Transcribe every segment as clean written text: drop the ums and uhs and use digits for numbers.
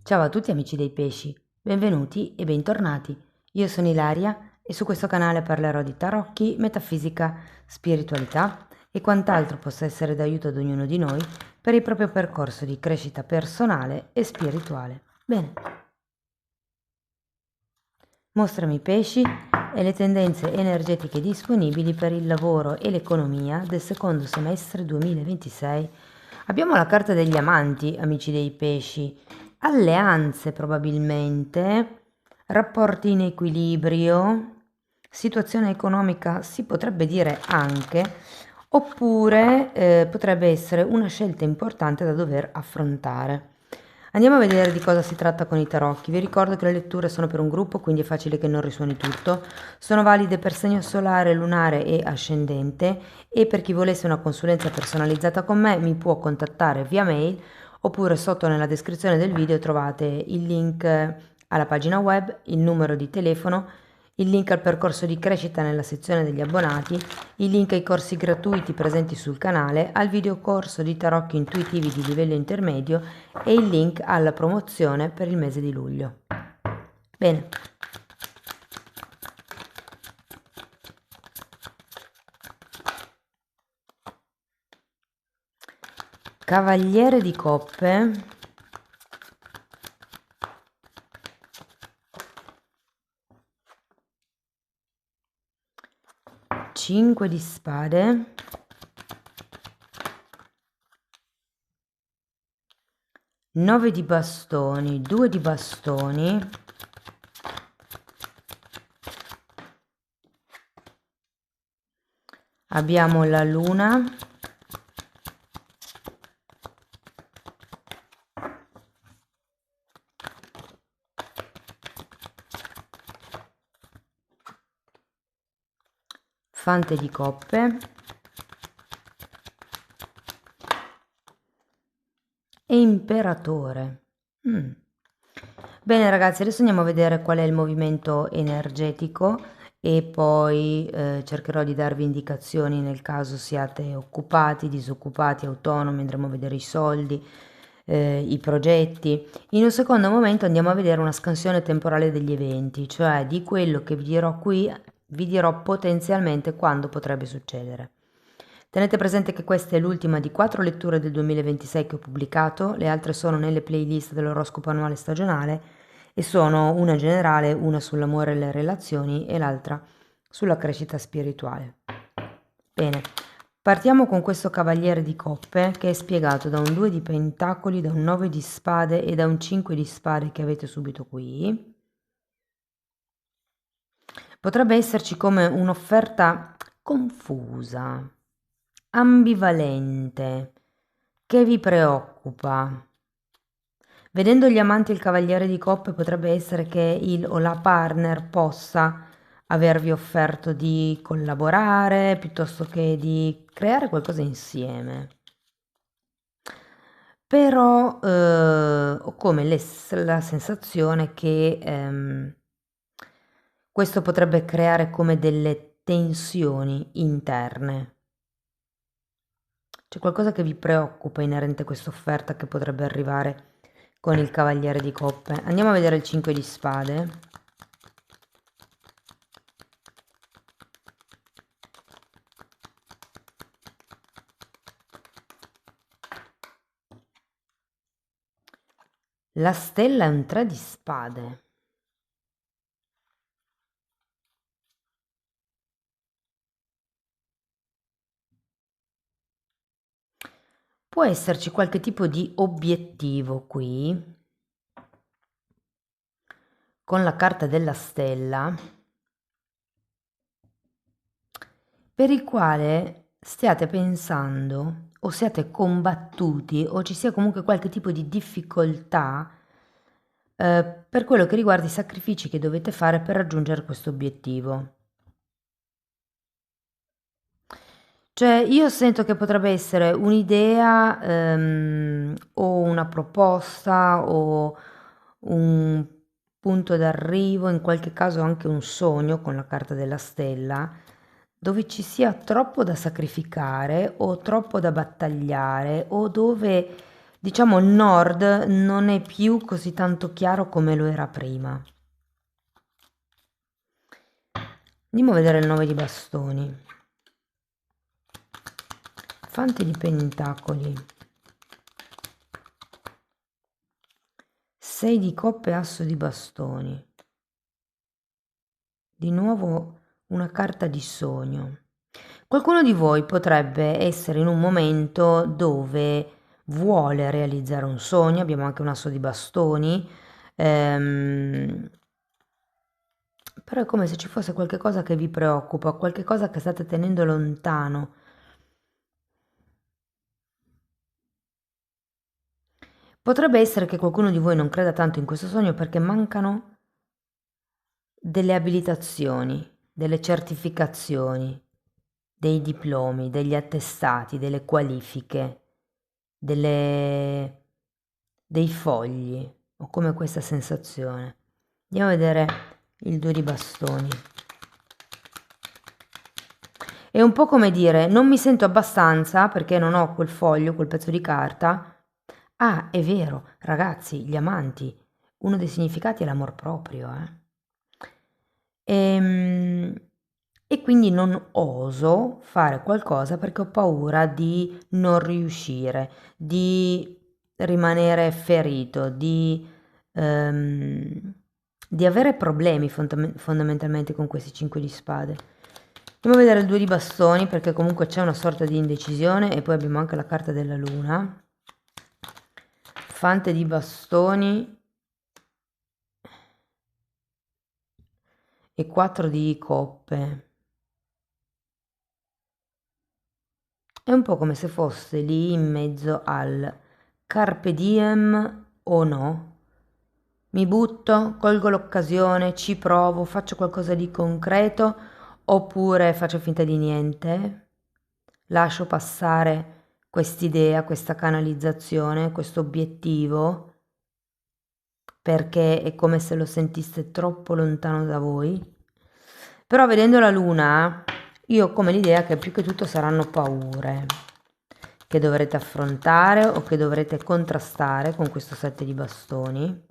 Ciao a tutti amici dei pesci, benvenuti e bentornati. Io sono Ilaria e su questo canale parlerò di tarocchi, metafisica, spiritualità e quant'altro possa essere d'aiuto ad ognuno di noi per il proprio percorso di crescita personale e spirituale. Bene. Mostrami i pesci e le tendenze energetiche disponibili per il lavoro e l'economia del secondo semestre 2026. Abbiamo la carta degli amanti, amici dei pesci, alleanze probabilmente, rapporti in equilibrio, situazione economica si potrebbe dire anche, oppure potrebbe essere una scelta importante da dover affrontare. Andiamo a vedere di cosa si tratta con i tarocchi. Vi ricordo che le letture sono per un gruppo, quindi è facile che non risuoni tutto. Sono valide per segno solare, lunare e ascendente e per chi volesse una consulenza personalizzata con me mi può contattare via mail oppure sotto nella descrizione del video trovate il link alla pagina web, il numero di telefono, il link al percorso di crescita nella sezione degli abbonati, il link ai corsi gratuiti presenti sul canale, al videocorso di tarocchi intuitivi di livello intermedio e il link alla promozione per il mese di luglio. Bene. Cavaliere di coppe. Cinque di spade. Nove di bastoni, due di bastoni. Abbiamo la luna. Fante di coppe. E imperatore. Bene ragazzi, adesso andiamo a vedere qual è il movimento energetico e poi cercherò di darvi indicazioni nel caso siate occupati, disoccupati, autonomi, andremo a vedere i soldi, i progetti. In un secondo momento andiamo a vedere una scansione temporale degli eventi, cioè di quello che vi dirò qui, vi dirò potenzialmente quando potrebbe succedere. Tenete presente che questa è l'ultima di 4 letture del 2026 che ho pubblicato, le altre sono nelle playlist dell'oroscopo annuale stagionale e sono una generale, una sull'amore e le relazioni e l'altra sulla crescita spirituale. Bene, partiamo con questo cavaliere di coppe che è spiegato da un 2 di pentacoli, da un 9 di spade e da un 5 di spade che avete subito qui. Potrebbe esserci come un'offerta confusa, ambivalente, che vi preoccupa. Vedendo gli amanti e il cavaliere di coppe potrebbe essere che il o la partner possa avervi offerto di collaborare piuttosto che di creare qualcosa insieme. Però ho come la sensazione che questo potrebbe creare come delle tensioni interne. C'è qualcosa che vi preoccupa inerente a questa offerta che potrebbe arrivare con il cavaliere di coppe. Andiamo a vedere il 5 di spade. La stella è un 3 di spade. Può esserci qualche tipo di obiettivo qui con la carta della stella per il quale stiate pensando o siate combattuti o ci sia comunque qualche tipo di difficoltà per quello che riguarda i sacrifici che dovete fare per raggiungere questo obiettivo. Cioè, io sento che potrebbe essere un'idea o una proposta o un punto d'arrivo, in qualche caso anche un sogno con la carta della stella, dove ci sia troppo da sacrificare o troppo da battagliare o dove diciamo il nord non è più così tanto chiaro come lo era prima. Andiamo a vedere il 9 di bastoni. Fante di pentacoli. 6 di coppe, asso di bastoni. Di nuovo una carta di sogno. Qualcuno di voi potrebbe essere in un momento dove vuole realizzare un sogno, abbiamo anche un asso di bastoni, però è come se ci fosse qualche cosa che vi preoccupa, qualche cosa che state tenendo lontano. Potrebbe essere che qualcuno di voi non creda tanto in questo sogno perché mancano delle abilitazioni, delle certificazioni, dei diplomi, degli attestati, delle qualifiche, dei fogli. Ho come questa sensazione. Andiamo a vedere il 2 di bastoni. È un po' come dire, non mi sento abbastanza perché non ho quel foglio, quel pezzo di carta. Ah, è vero, ragazzi, gli amanti, uno dei significati è l'amor proprio, e quindi non oso fare qualcosa perché ho paura di non riuscire, di rimanere ferito, di avere problemi fondamentalmente con questi 5 di spade. Andiamo a vedere il 2 di bastoni perché comunque c'è una sorta di indecisione e poi abbiamo anche la carta della luna. Fante di bastoni e 4 di coppe. È un po' come se fosse lì in mezzo al carpe diem o no. Mi butto, colgo l'occasione, ci provo, faccio qualcosa di concreto oppure faccio finta di niente. Lascio passare quest'idea, questa canalizzazione, questo obiettivo perché è come se lo sentiste troppo lontano da voi. Però vedendo la luna, io ho come l'idea che più che tutto saranno paure che dovrete affrontare o che dovrete contrastare con questo 7 di bastoni.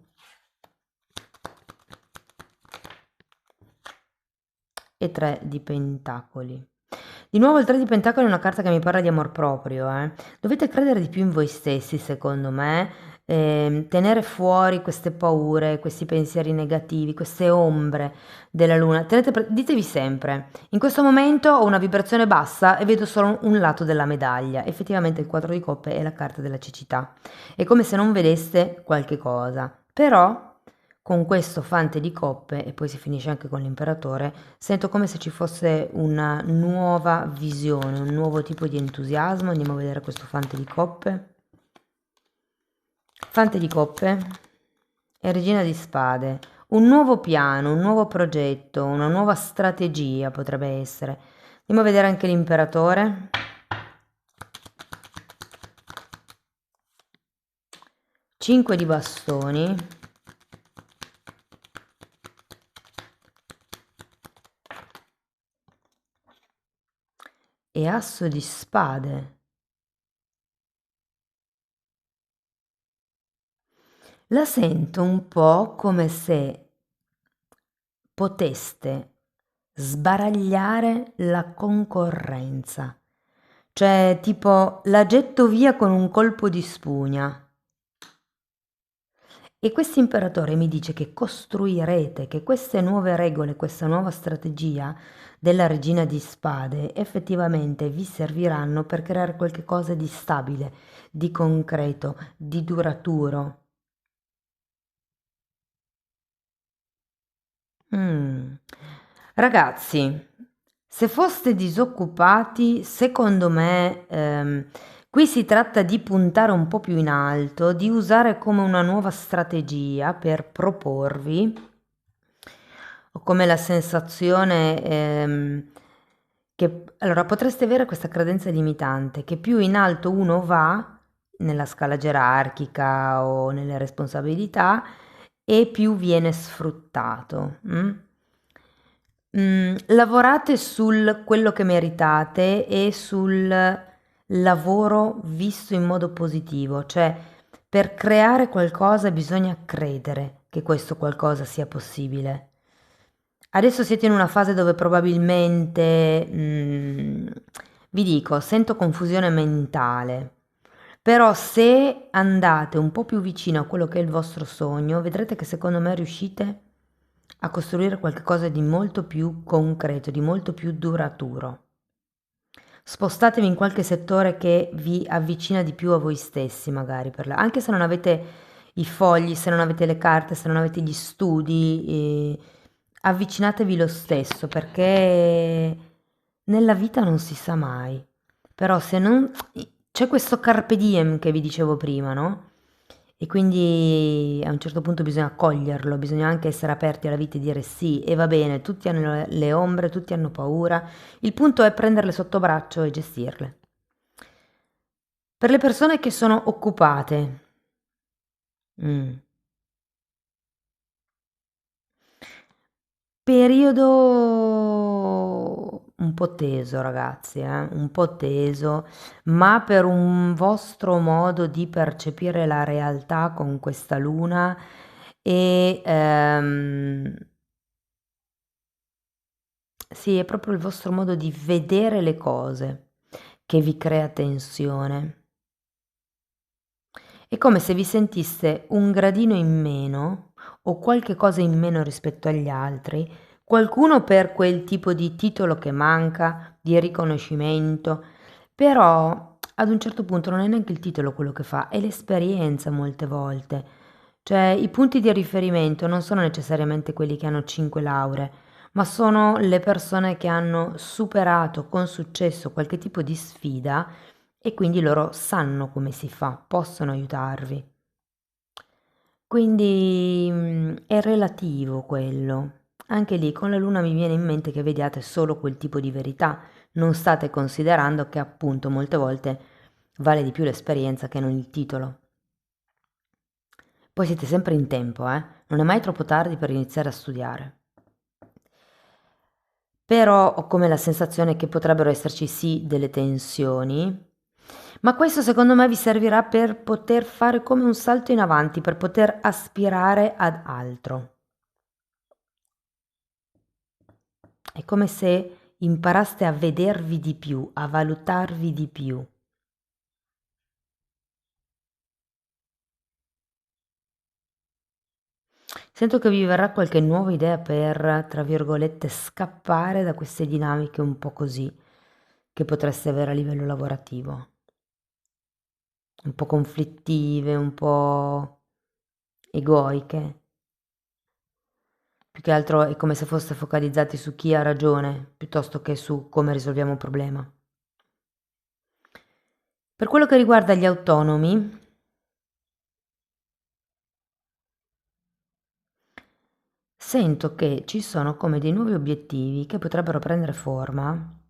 E 3 di pentacoli. Di nuovo il 3 di pentacoli è una carta che mi parla di amor proprio, Dovete credere di più in voi stessi, secondo me, tenere fuori queste paure, questi pensieri negativi, queste ombre della luna. Ditevi sempre, in questo momento ho una vibrazione bassa e vedo solo un lato della medaglia. Effettivamente il 4 di coppe è la carta della cecità. È come se non vedeste qualche cosa. Però con questo fante di coppe, e poi si finisce anche con l'imperatore, sento come se ci fosse una nuova visione, un nuovo tipo di entusiasmo. Andiamo a vedere questo fante di coppe. Fante di coppe e regina di spade. Un nuovo piano, un nuovo progetto, una nuova strategia potrebbe essere. Andiamo a vedere anche l'imperatore. Cinque di bastoni. E asso di spade. La sento un po' come se poteste sbaragliare la concorrenza, cioè tipo la getto via con un colpo di spugna. E questo imperatore mi dice che costruirete, che queste nuove regole, questa nuova strategia della regina di spade effettivamente vi serviranno per creare qualcosa di stabile, di concreto, di duraturo. Ragazzi, se foste disoccupati, secondo me, qui si tratta di puntare un po' più in alto, di usare come una nuova strategia per proporvi. Ho come la sensazione, che allora potreste avere questa credenza limitante, che più in alto uno va nella scala gerarchica o nelle responsabilità e più viene sfruttato. Lavorate sul quello che meritate e sul lavoro visto in modo positivo, cioè per creare qualcosa bisogna credere che questo qualcosa sia possibile. Adesso siete in una fase dove probabilmente, vi dico, sento confusione mentale, però se andate un po' più vicino a quello che è il vostro sogno, vedrete che secondo me riuscite a costruire qualcosa di molto più concreto, di molto più duraturo. Spostatevi in qualche settore che vi avvicina di più a voi stessi, magari, anche se non avete i fogli, se non avete le carte, se non avete gli studi, avvicinatevi lo stesso, perché nella vita non si sa mai. Però se non... C'è questo carpe diem che vi dicevo prima, no? E quindi a un certo punto bisogna coglierlo, bisogna anche essere aperti alla vita e dire sì, e va bene, tutti hanno le ombre, tutti hanno paura, il punto è prenderle sotto braccio e gestirle. Per le persone che sono occupate, mm, periodo un po' teso, ragazzi, un po' teso, ma per un vostro modo di percepire la realtà con questa luna e sì, è proprio il vostro modo di vedere le cose che vi crea tensione. È come se vi sentiste un gradino in meno o qualche cosa in meno rispetto agli altri, qualcuno per quel tipo di titolo che manca, di riconoscimento, però ad un certo punto non è neanche il titolo quello che fa, è l'esperienza molte volte. Cioè i punti di riferimento non sono necessariamente quelli che hanno 5 lauree, ma sono le persone che hanno superato con successo qualche tipo di sfida e quindi loro sanno come si fa, possono aiutarvi. Quindi è relativo quello. Anche lì con la luna mi viene in mente che vediate solo quel tipo di verità, non state considerando che appunto molte volte vale di più l'esperienza che non il titolo. Poi siete sempre in tempo, eh? Non è mai troppo tardi per iniziare a studiare. Però ho come la sensazione che potrebbero esserci sì delle tensioni, ma questo secondo me vi servirà per poter fare come un salto in avanti, per poter aspirare ad altro. È come se imparaste a vedervi di più, a valutarvi di più. Sento che vi verrà qualche nuova idea per, tra virgolette, scappare da queste dinamiche un po' così che potreste avere a livello lavorativo, un po' conflittive, un po' egoiche. Più che altro è come se foste focalizzati su chi ha ragione, piuttosto che su come risolviamo un problema. Per quello che riguarda gli autonomi, sento che ci sono come dei nuovi obiettivi che potrebbero prendere forma,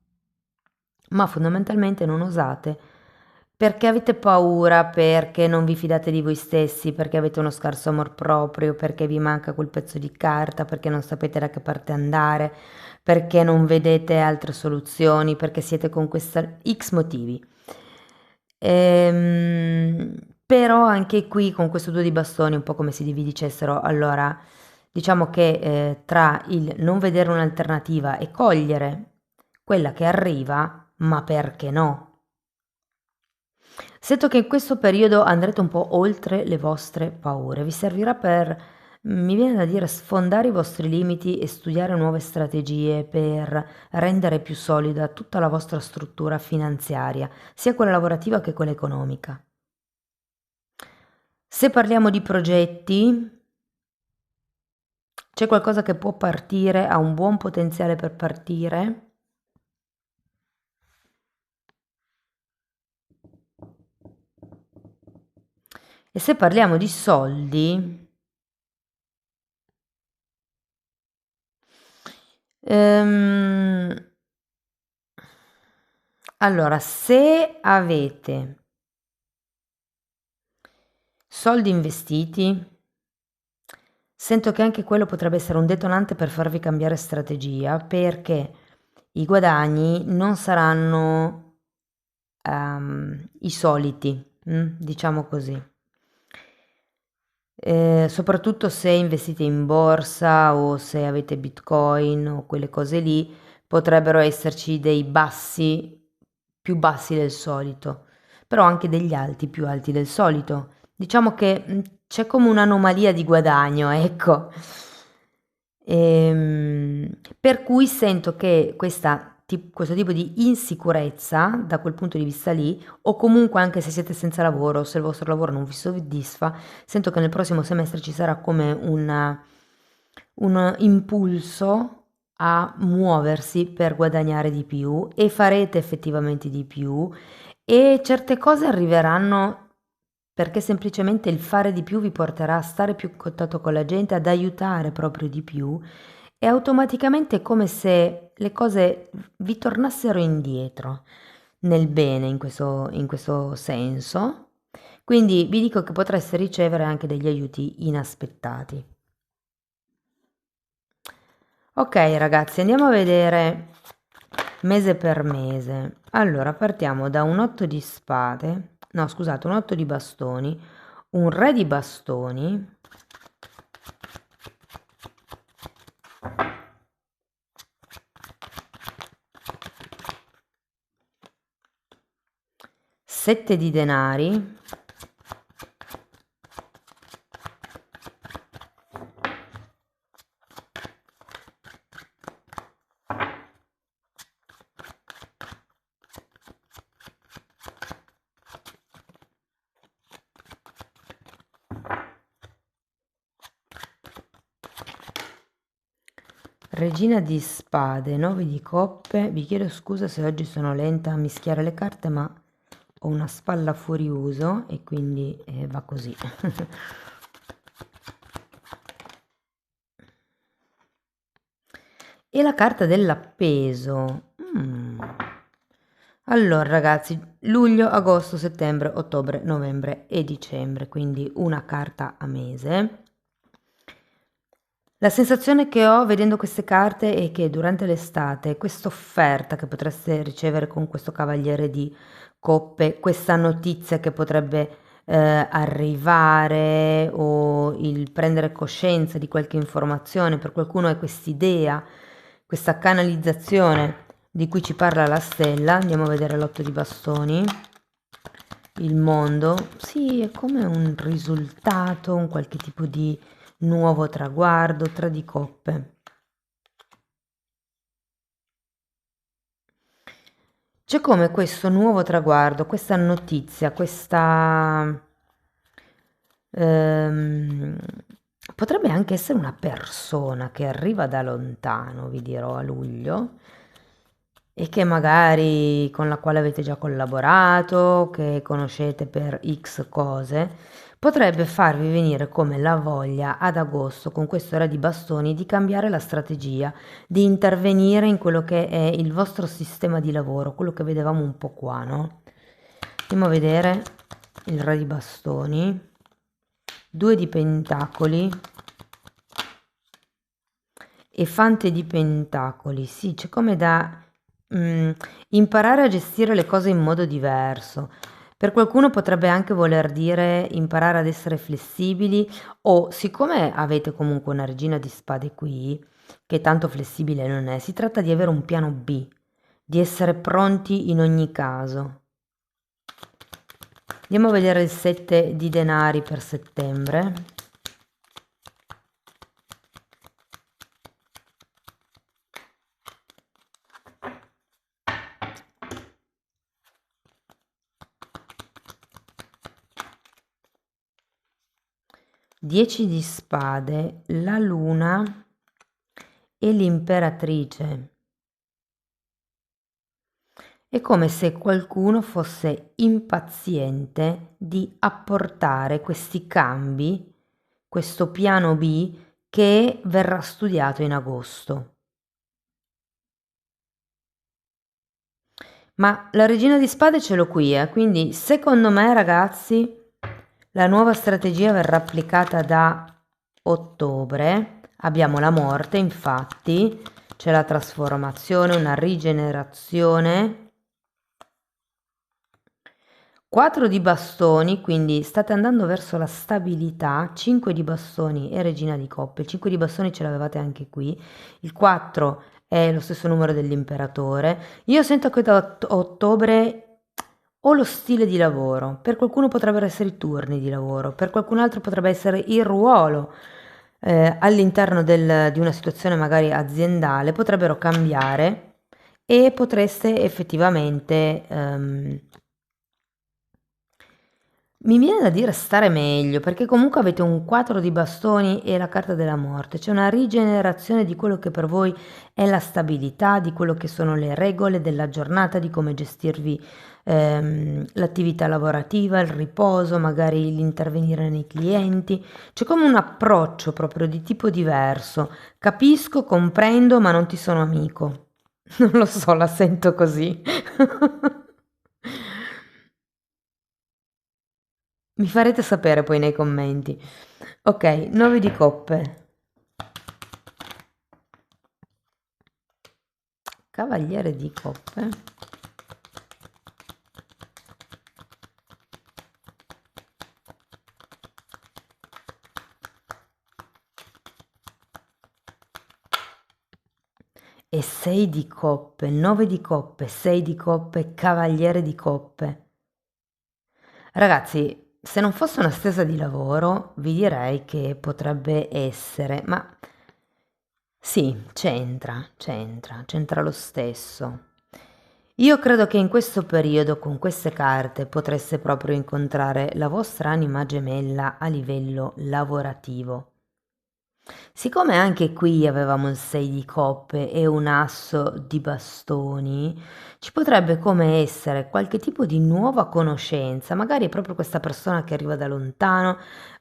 ma fondamentalmente non osate perché avete paura, perché non vi fidate di voi stessi, perché avete uno scarso amor proprio, perché vi manca quel pezzo di carta, perché non sapete da che parte andare, perché non vedete altre soluzioni, perché siete con questa X motivi. Però anche qui con questo due di bastoni, un po' come se vi dicessero, allora, diciamo che tra il non vedere un'alternativa e cogliere quella che arriva, ma perché no? Sento che in questo periodo andrete un po' oltre le vostre paure, vi servirà per, mi viene da dire, sfondare i vostri limiti e studiare nuove strategie per rendere più solida tutta la vostra struttura finanziaria, sia quella lavorativa che quella economica. Se parliamo di progetti, c'è qualcosa che può partire, ha un buon potenziale per partire. E se parliamo di soldi, ehm, allora, se avete soldi investiti, sento che anche quello potrebbe essere un detonante per farvi cambiare strategia, perché i guadagni non saranno i soliti, diciamo così. soprattutto se investite in borsa o se avete Bitcoin o quelle cose lì, potrebbero esserci dei bassi più bassi del solito, però anche degli alti più alti del solito. Diciamo che c'è come un'anomalia di guadagno, ecco. Per cui sento che questo tipo di insicurezza, da quel punto di vista lì, o comunque anche se siete senza lavoro, se il vostro lavoro non vi soddisfa, sento che nel prossimo semestre ci sarà come un impulso a muoversi per guadagnare di più e farete effettivamente di più e certe cose arriveranno perché semplicemente il fare di più vi porterà a stare più in contatto con la gente, ad aiutare proprio di più e automaticamente è come se le cose vi tornassero indietro nel bene in questo senso. Quindi vi dico che potreste ricevere anche degli aiuti inaspettati. Ok ragazzi, andiamo a vedere mese per mese. Allora, partiamo da un 8 di spade, no scusate, un 8 di bastoni, un re di bastoni, sette di denari, regina di spade, 9 di coppe. Vi chiedo scusa se oggi sono lenta a mischiare le carte, ma ho una spalla fuori uso e quindi va così. E la carta dell'appeso. Allora ragazzi, luglio, agosto, settembre, ottobre, novembre e dicembre, quindi una carta a mese. La sensazione che ho vedendo queste carte è che durante l'estate questa offerta che potreste ricevere con questo cavaliere di coppe, questa notizia che potrebbe arrivare o il prendere coscienza di qualche informazione, per qualcuno è quest'idea, questa canalizzazione di cui ci parla la stella. Andiamo a vedere l'otto di bastoni, il mondo. Sì, è come un risultato, un qualche tipo di nuovo traguardo, tre di coppe. C'è come questo nuovo traguardo, questa notizia, questa ehm, potrebbe anche essere una persona che arriva da lontano, vi dirò a luglio, e che magari con la quale avete già collaborato, che conoscete per X cose, potrebbe farvi venire come la voglia ad agosto con questo re di bastoni di cambiare la strategia, di intervenire in quello che è il vostro sistema di lavoro, quello che vedevamo un po' qua, no? Andiamo a vedere il re di bastoni, due di pentacoli e fante di pentacoli. Sì, c'è come da imparare a gestire le cose in modo diverso. Per qualcuno potrebbe anche voler dire imparare ad essere flessibili o siccome avete comunque una regina di spade qui, che tanto flessibile non è, si tratta di avere un piano B, di essere pronti in ogni caso. Andiamo a vedere il 7 di denari per settembre. Dieci di spade, la luna e l'imperatrice. È come se qualcuno fosse impaziente di apportare questi cambi, questo piano B che verrà studiato in agosto. Ma la regina di spade ce l'ho qui, quindi secondo me ragazzi la nuova strategia verrà applicata da ottobre. Abbiamo la morte, infatti, c'è la trasformazione, una rigenerazione. 4 di bastoni, quindi state andando verso la stabilità, 5 di bastoni e regina di coppe, il 5 di bastoni ce l'avevate anche qui, il 4 è lo stesso numero dell'imperatore. Io sento che da ottobre o lo stile di lavoro, per qualcuno potrebbero essere i turni di lavoro, per qualcun altro potrebbe essere il ruolo all'interno di una situazione magari aziendale, potrebbero cambiare e potreste effettivamente mi viene da dire stare meglio, perché comunque avete un 4 di bastoni e la carta della morte. C'è una rigenerazione di quello che per voi è la stabilità, di quello che sono le regole della giornata, di come gestirvi l'attività lavorativa, il riposo, magari l'intervenire nei clienti. C'è come un approccio proprio di tipo diverso. Capisco, comprendo, ma non ti sono amico. Non lo so, la sento così. Mi farete sapere poi nei commenti. Ok, 9 di coppe. Cavaliere di coppe. E 6 di coppe, 9 di coppe, 6 di coppe, cavaliere di coppe. Ragazzi, se non fosse una stesa di lavoro, vi direi che potrebbe essere, ma sì, c'entra lo stesso. Io credo che in questo periodo, con queste carte, potreste proprio incontrare la vostra anima gemella a livello lavorativo. Siccome anche qui avevamo il 6 di coppe e un asso di bastoni, ci potrebbe come essere qualche tipo di nuova conoscenza, magari è proprio questa persona che arriva da lontano,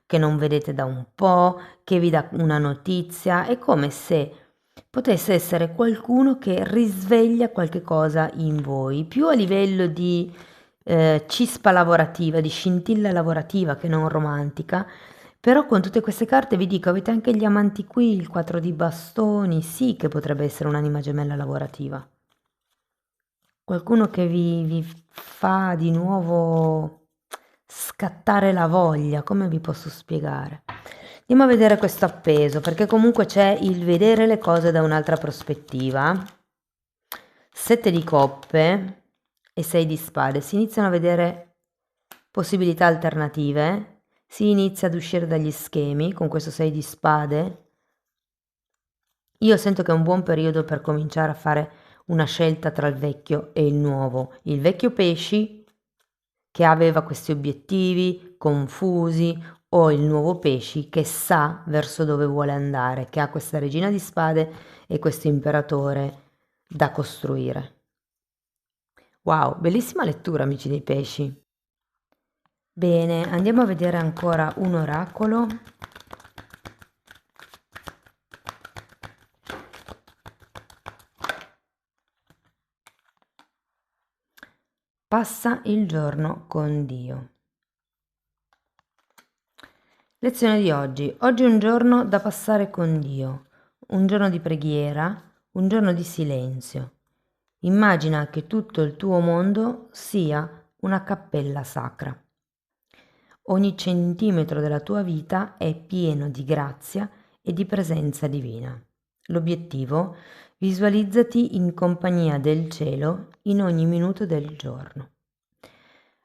che non vedete da un po', che vi dà una notizia, è come se potesse essere qualcuno che risveglia qualche cosa in voi, più a livello di cispa lavorativa, di scintilla lavorativa che non romantica. Però con tutte queste carte vi dico, avete anche gli amanti qui, il 4 di bastoni, sì che potrebbe essere un'anima gemella lavorativa. Qualcuno che vi fa di nuovo scattare la voglia, come vi posso spiegare? Andiamo a vedere questo appeso, perché comunque c'è il vedere le cose da un'altra prospettiva. 7 di coppe e 6 di spade, si iniziano a vedere possibilità alternative, si inizia ad uscire dagli schemi con questo 6 di spade. Io sento che è un buon periodo per cominciare a fare una scelta tra il vecchio e il nuovo. Il vecchio pesci che aveva questi obiettivi confusi o il nuovo pesci che sa verso dove vuole andare, che ha questa regina di spade e questo imperatore da costruire. Wow, bellissima lettura, amici dei pesci. Bene, andiamo a vedere ancora un oracolo. Passa il giorno con Dio. Lezione di oggi. Oggi è un giorno da passare con Dio, un giorno di preghiera, un giorno di silenzio. Immagina che tutto il tuo mondo sia una cappella sacra. Ogni centimetro della tua vita è pieno di grazia e di presenza divina. L'obiettivo? Visualizzati in compagnia del cielo in ogni minuto del giorno.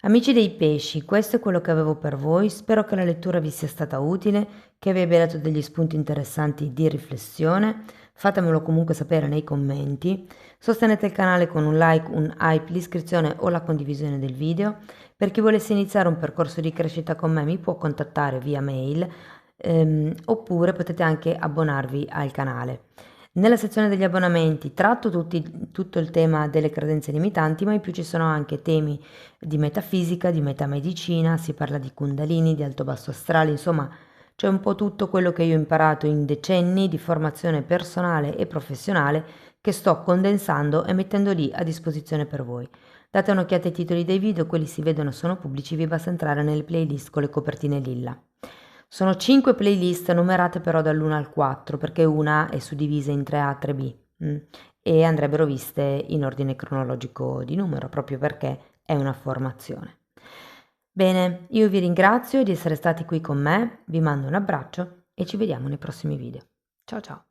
Amici dei pesci, questo è quello che avevo per voi, spero che la lettura vi sia stata utile, che vi abbia dato degli spunti interessanti di riflessione, fatemelo comunque sapere nei commenti, sostenete il canale con un like, un hype, l'iscrizione o la condivisione del video, per chi volesse iniziare un percorso di crescita con me mi può contattare via mail, oppure potete anche abbonarvi al canale. Nella sezione degli abbonamenti tratto tutto il tema delle credenze limitanti, ma in più ci sono anche temi di metafisica, di metamedicina, si parla di kundalini, di alto basso astrale, insomma c'è un po' tutto quello che io ho imparato in decenni di formazione personale e professionale che sto condensando e mettendo lì a disposizione per voi. Date un'occhiata ai titoli dei video, quelli si vedono, sono pubblici, vi basta entrare nelle playlist con le copertine lilla. Sono 5 playlist numerate però dall'1 al 4 perché una è suddivisa in 3A, 3B e andrebbero viste in ordine cronologico di numero proprio perché è una formazione. Bene, io vi ringrazio di essere stati qui con me, vi mando un abbraccio e ci vediamo nei prossimi video. Ciao ciao!